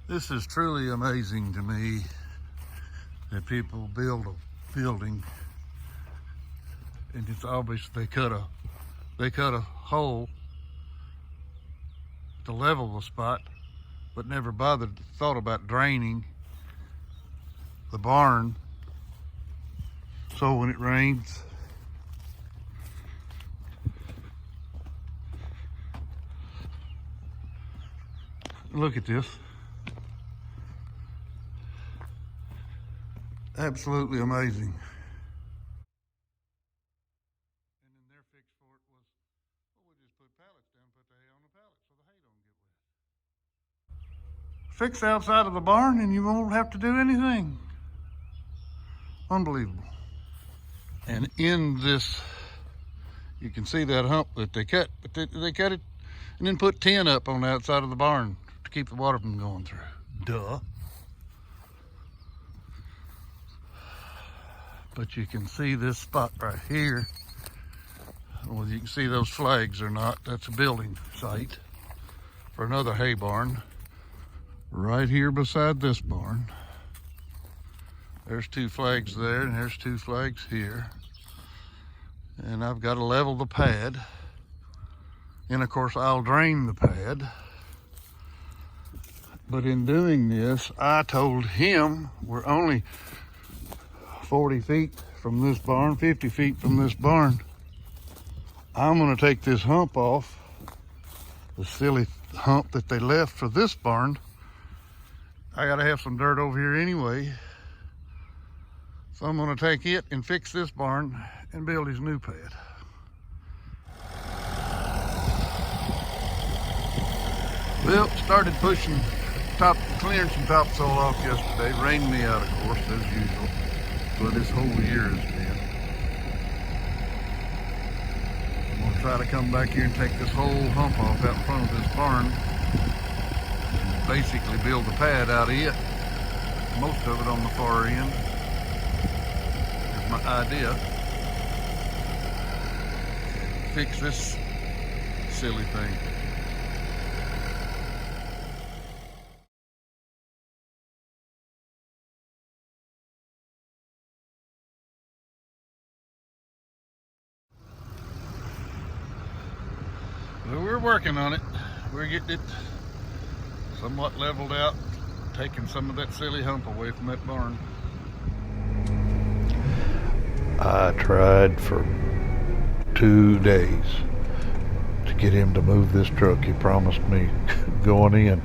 This is truly amazing to me that people build a building and it's obvious they cut a hole to level the spot, but never thought about draining the barn so when it rains look at this. Absolutely amazing. And then their fix for it was, well, we'll just put pallets down, put the hay on the pallets so the hay don't get wet. Fix outside of the barn and you won't have to do anything. Unbelievable. And in this, you can see that hump that they cut, but they cut it and then put tin up on the outside of the barn to keep the water from going through. Duh. But you can see this spot right here. Whether you can see those flags or not, that's a building site for another hay barn right here beside this barn. There's 2 flags there and there's 2 flags here. And I've got to level the pad. And of course I'll drain the pad. But in doing this, I told him we're only 40 feet from this barn, 50 feet from this barn. I'm gonna take this hump off, the silly hump that they left for this barn. I gotta have some dirt over here anyway. So I'm gonna take it and fix this barn and build his new pad. Well, started clearing some topsoil off yesterday. Rained me out, of course, as usual. But this whole year has been. I'm gonna try to come back here and take this whole hump off out in front of this barn. And basically build a pad out of it. Most of it on the far end. Is my idea. Fix this silly thing. Well, we're working on it. We're getting it somewhat leveled out, taking some of that silly hump away from that barn. I tried for 2 days to get him to move this truck. He promised me going in.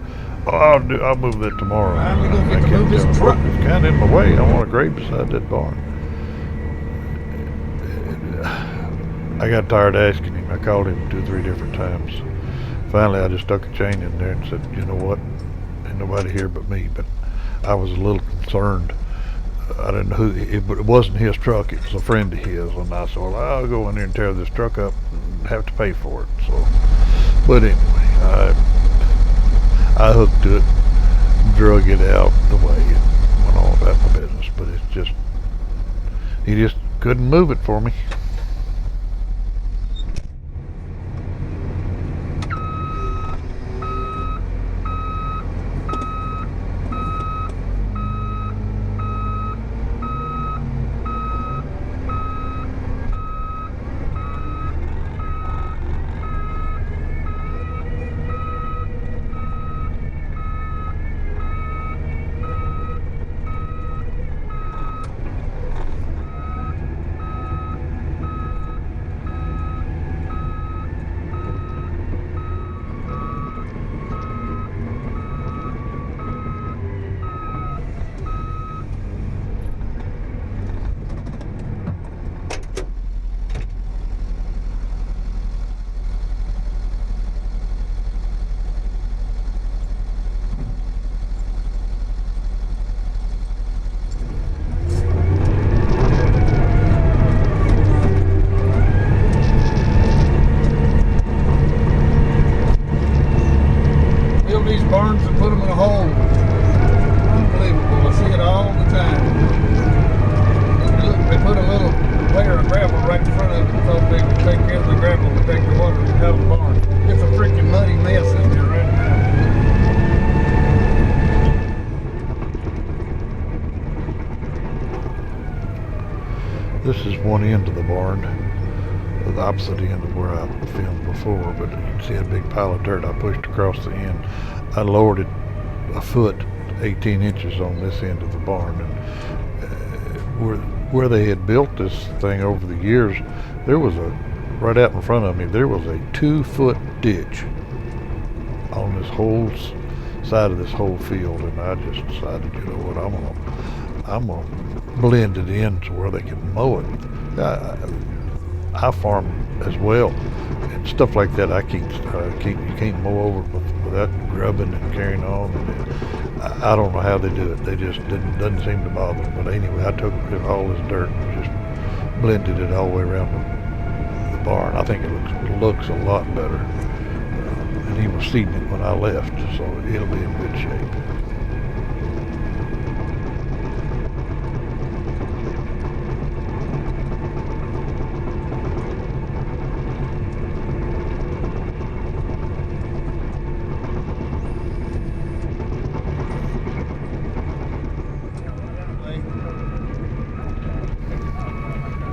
Oh, I'll move that tomorrow. I'm gonna get to move this truck. It's kind of in my way. I want to grade beside that barn. I got tired asking him. I called him 2 or 3 different times. Finally, I just stuck a chain in there and said, you know what? Ain't nobody here but me. But I was a little concerned. I didn't know who, it wasn't his truck. It was a friend of his. And I said, well, I'll go in there and tear this truck up and have to pay for it. So, but anyway, I hooked it, drug it out the way, and went on about my business. But it's just, he just couldn't move it for me. Barns and put them in a hole. Unbelievable. I see it all the time. They put a little layer of gravel right in front of it so they can take care of the gravel and take the water out of the barn. It's a freaking muddy mess in here right now. This is one end of the barn, the opposite end of where I filmed before, but you can see a big pile of dirt I pushed across the end. I lowered it a foot, 18 inches on this end of the barn, and where they had built this thing over the years, there was right out in front of me, there was a 2-foot ditch on this whole side of this whole field, and I just decided, you know what, I'm gonna blend it in to where they can mow it. I farm as well, and stuff like that. You can't mow over without grubbing and carrying on. And I don't know how they do it. They just doesn't seem to bother them. But anyway, I took all this dirt and just blended it all the way around the barn. I think it looks a lot better. And he was seeding it when I left, so it'll be in good shape.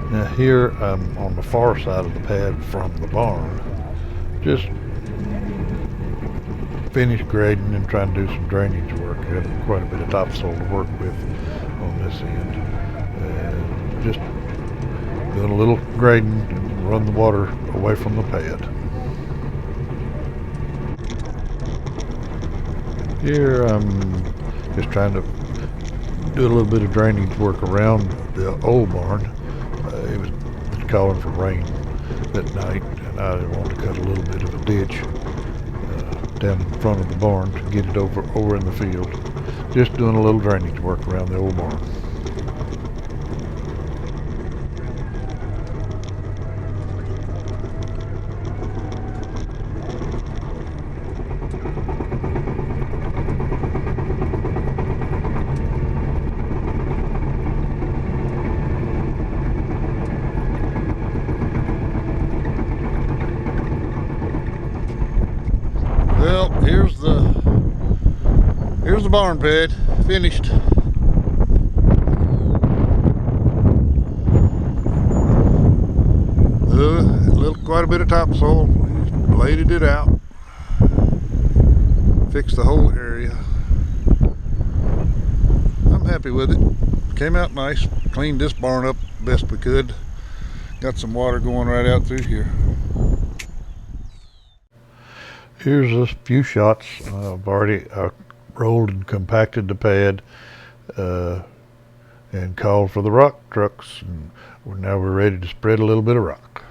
Now here I'm on the far side of the pad from the barn, just finished grading and trying to do some drainage work. I got quite a bit of topsoil to work with on this end. Just doing a little grading and run the water away from the pad. Here I'm just trying to do a little bit of drainage work around the old barn. It was calling for rain that night, and I wanted to cut a little bit of a ditch down in front of the barn to get it over in the field. Just doing a little drainage work around the old barn. Well, here's the barn bed finished. Quite a bit of topsoil. Bladed it out. Fixed the whole area. I'm happy with it. Came out nice. Cleaned this barn up best we could. Got some water going right out through here. Here's a few shots. I've already rolled and compacted the pad and called for the rock trucks. And now we're ready to spread a little bit of rock.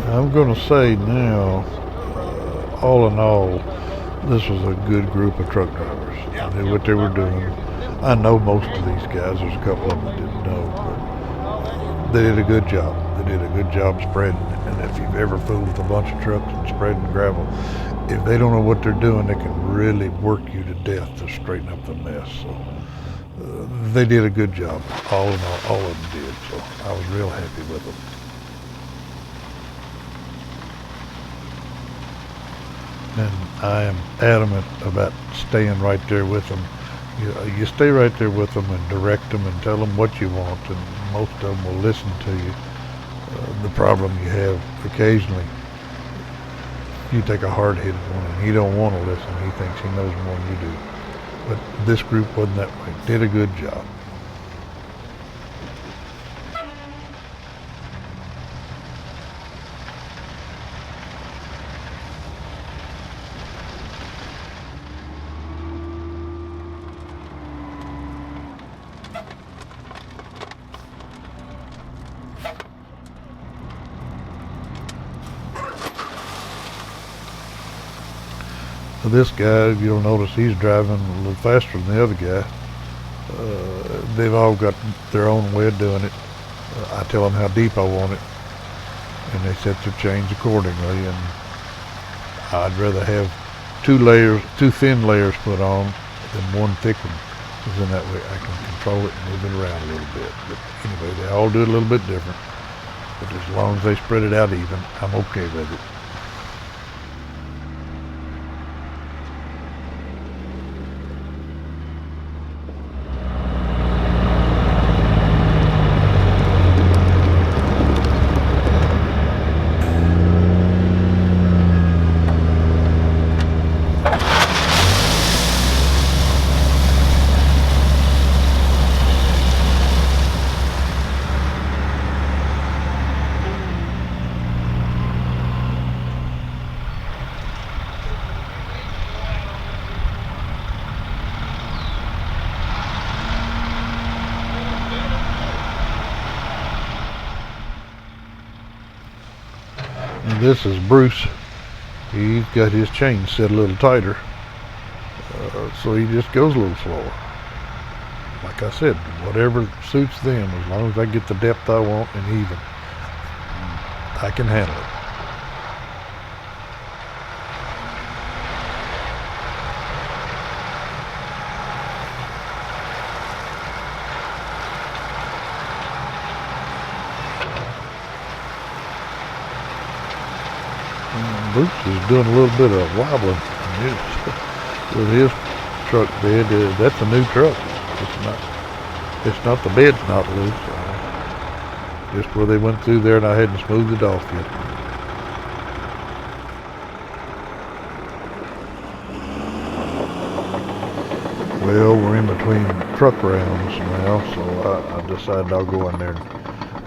I'm going to say now, all in all, this was a good group of truck drivers. They knew what they were doing. I know most of these guys. There's a couple of them I didn't know, but they did a good job. They did a good job spreading it. And if you've ever fooled with a bunch of trucks and spreading gravel, if they don't know what they're doing, they can really work you to death to straighten up the mess. So they did a good job. All in all of them did. So I was real happy with them. And I am adamant about staying right there with them. You stay right there with them and direct them and tell them what you want, and most of them will listen to you. The problem you have occasionally, you take a hard-headed one and he don't want to listen. He thinks he knows more than you do. But this group wasn't that way. Did a good job. This guy, you'll notice he's driving a little faster than the other guy. They've all got their own way of doing it. I tell them how deep I want it, and they set their chains accordingly. And I'd rather have two thin layers put on than one thick one, because then that way I can control it and move it around a little bit. But anyway, they all do it a little bit different. But as long as they spread it out even, I'm okay with it. And this is Bruce. He's got his chain set a little tighter, so he just goes a little slower. Like I said, whatever suits them, as long as I get the depth I want and even, I can handle it. Bruce is doing a little bit of wobbling with his truck bed. That's a new truck. It's not the bed's not loose. Just where they went through there and I hadn't smoothed it off yet. Well, we're in between truck rounds now, so I decided I'll go in there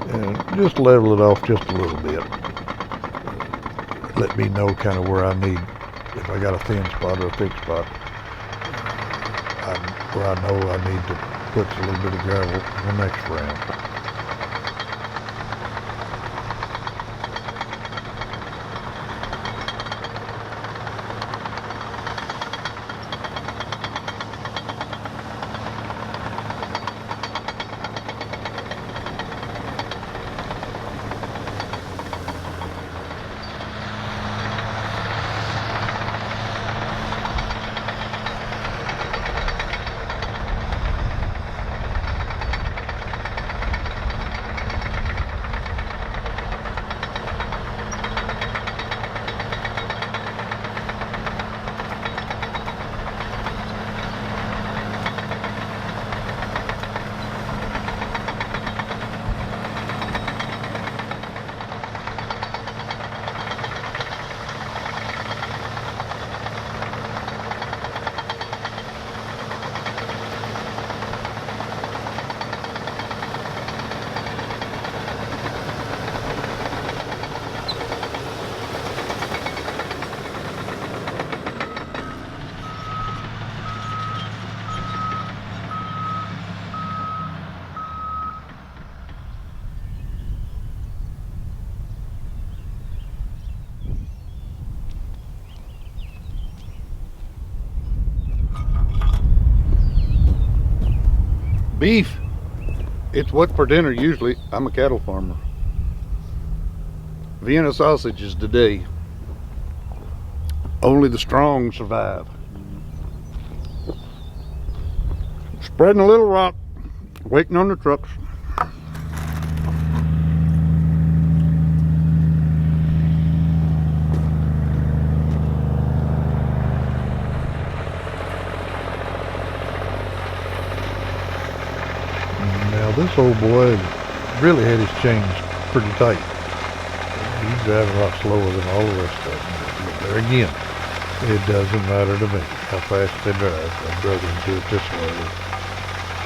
and just level it off just a little bit. Let me know kind of where I need, if I got a thin spot or a thick spot, where I know I need to put a little bit of gravel in the next round. Beef. It's what for dinner usually. I'm a cattle farmer. Vienna sausages today. Only the strong survive. Spreading a little rock, waiting on the trucks. Now this old boy really had his chains pretty tight. He's driving a lot slower than all the rest of them. But there again, it doesn't matter to me how fast they drive. I'd rather do it this way than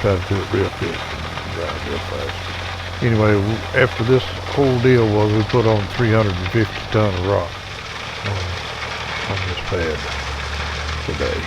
try to do it real quick and drive real fast. Anyway, after this whole deal was we put on 350 ton of rock on this pad today.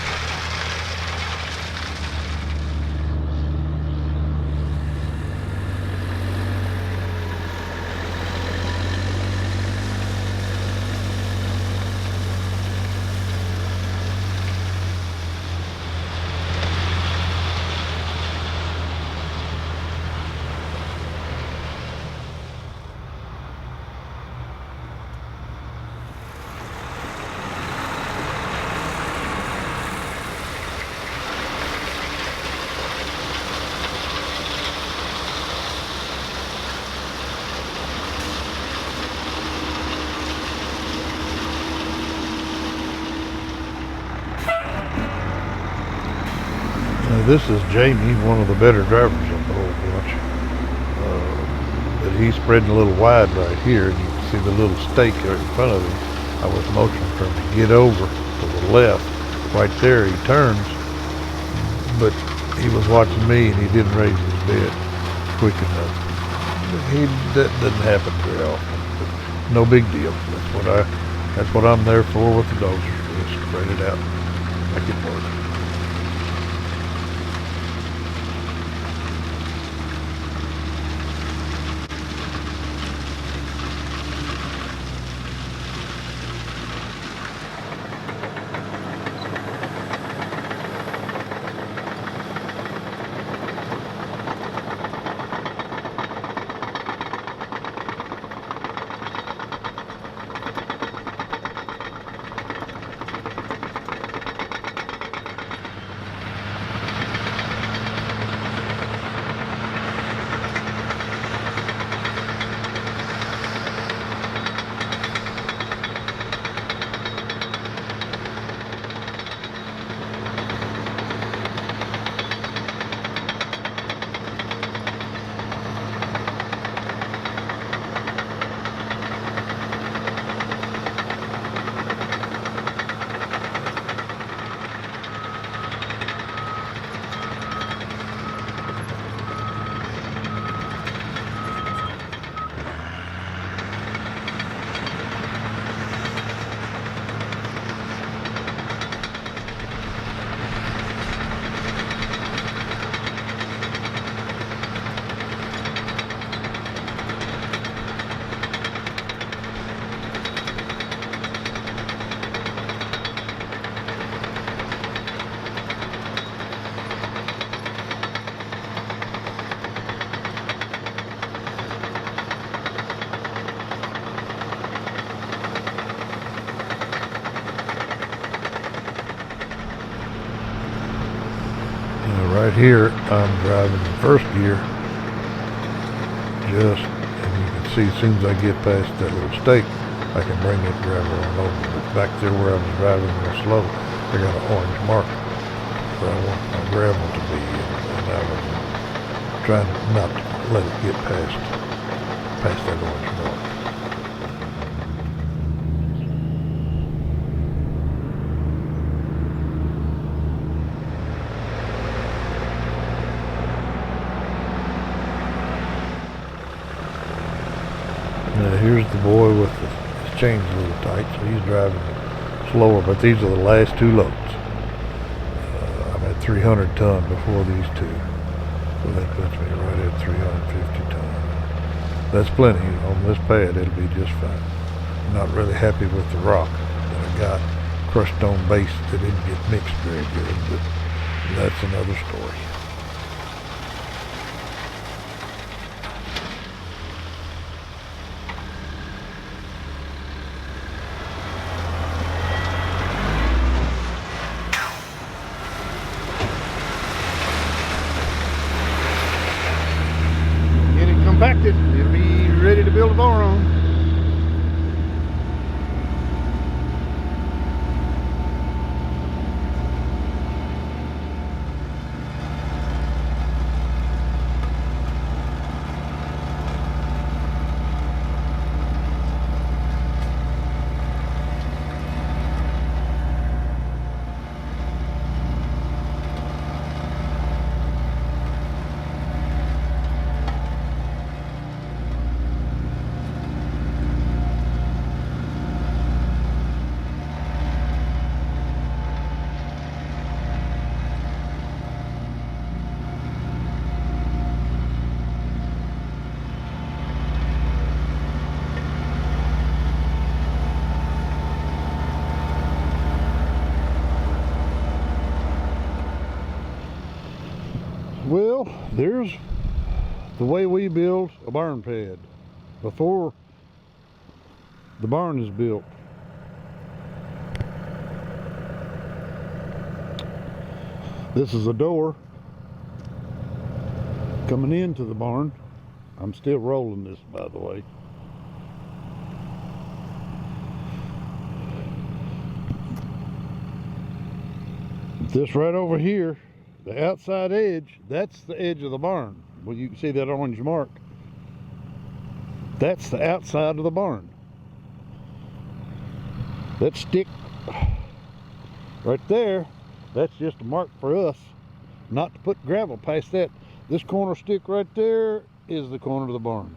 this is Jamie, one of the better drivers of the whole bunch. But he's spreading a little wide right here, and you can see the little stake right in front of him. I was motioning for him to get over to the left. Right there he turns, but he was watching me and he didn't raise his bed quick enough. That doesn't happen very often, but no big deal. That's what I'm there for with the dozer. Just spread it out, make it work. Right here, I'm driving in first gear, and you can see as soon as I get past that little stake, I can bring that gravel on over. But back there where I was driving real slow, I got an orange mark where I want my gravel to be, and I was trying not to let it get past that orange mark. Now here's the boy with his chains a little tight, so he's driving slower, but these are the last two loads. I'm at 300 ton before these two, so that puts me right at 350 ton. That's plenty. On this pad it'll be just fine. I'm not really happy with the rock that I got crushed on base that didn't get mixed very good, but that's another story. Compacted, it'll be ready to build a bar on. Well, there's the way we build a barn pad before the barn is built. This is a door coming into the barn. I'm still rolling this, by the way. This right over here, The outside edge, that's the edge of the barn. Well, you can see that orange mark. That's the outside of the barn. That stick right there, that's just a mark for us not to put gravel past that. This corner stick right there is the corner of the barn.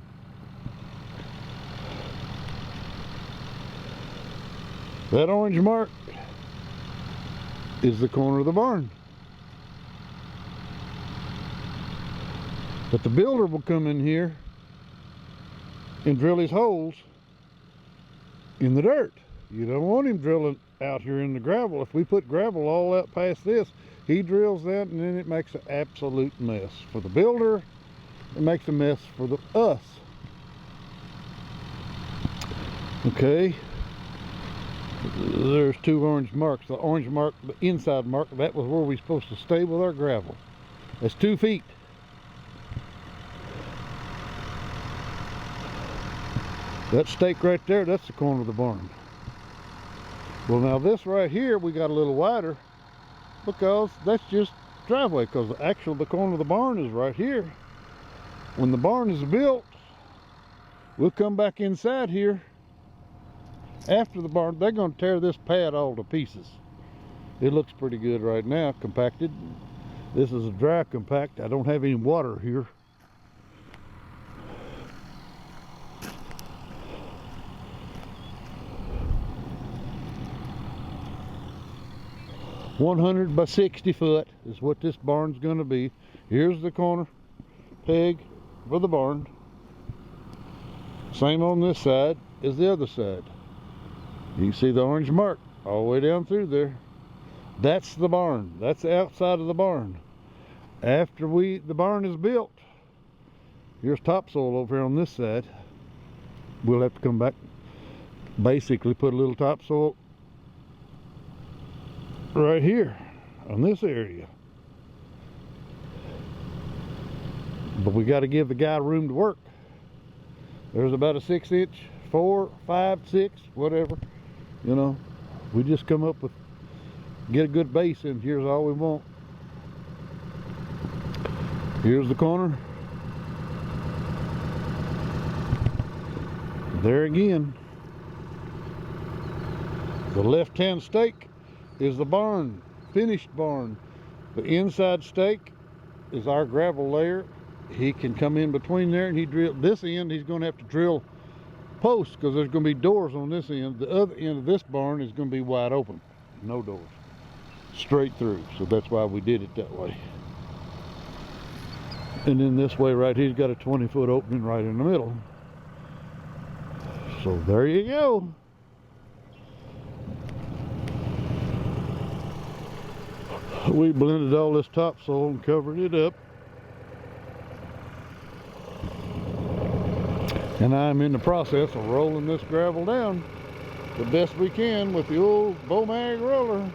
That orange mark is the corner of the barn. But the builder will come in here and drill his holes in the dirt. You don't want him drilling out here in the gravel. If we put gravel all out past this, he drills that and then it makes an absolute mess. For the builder, it makes a mess for us. Okay. There's two orange marks. The orange mark, the inside mark, that was where we're supposed to stay with our gravel. That's 2 feet. That stake right there, that's the corner of the barn. Well, now this right here, we got a little wider because that's just driveway, because the corner of the barn is right here. When the barn is built, we'll come back inside here. After the barn, they're going to tear this pad all to pieces. It looks pretty good right now, compacted. This is a dry compact. I don't have any water here. "100 by 60 foot is what this barn's going to be. Here's the corner peg for the barn. Same on this side as the other side. You can see the orange mark all the way down through there. That's the barn. That's the outside of the barn. After the barn is built, here's topsoil over here on this side. We'll have to come back, basically put a little topsoil right here on this area. But we got to give the guy room to work. There's about a 6-inch, 4, 5, 6, whatever. You know, we just come up with, get a good base in. Here's all we want. Here's the corner. There again. The left-hand stake is the barn, finished barn. The inside stake is our gravel layer. He can come in between there and he drill this end. He's going to have to drill posts because there's going to be doors on this end. The other end of this barn is going to be wide open, no doors, straight through. So that's why we did it that way. And then this way right here, he's got a 20-foot opening right in the middle. So there you go. We blended all this topsoil and covered it up. And I'm in the process of rolling this gravel down the best we can with the old Bomag roller.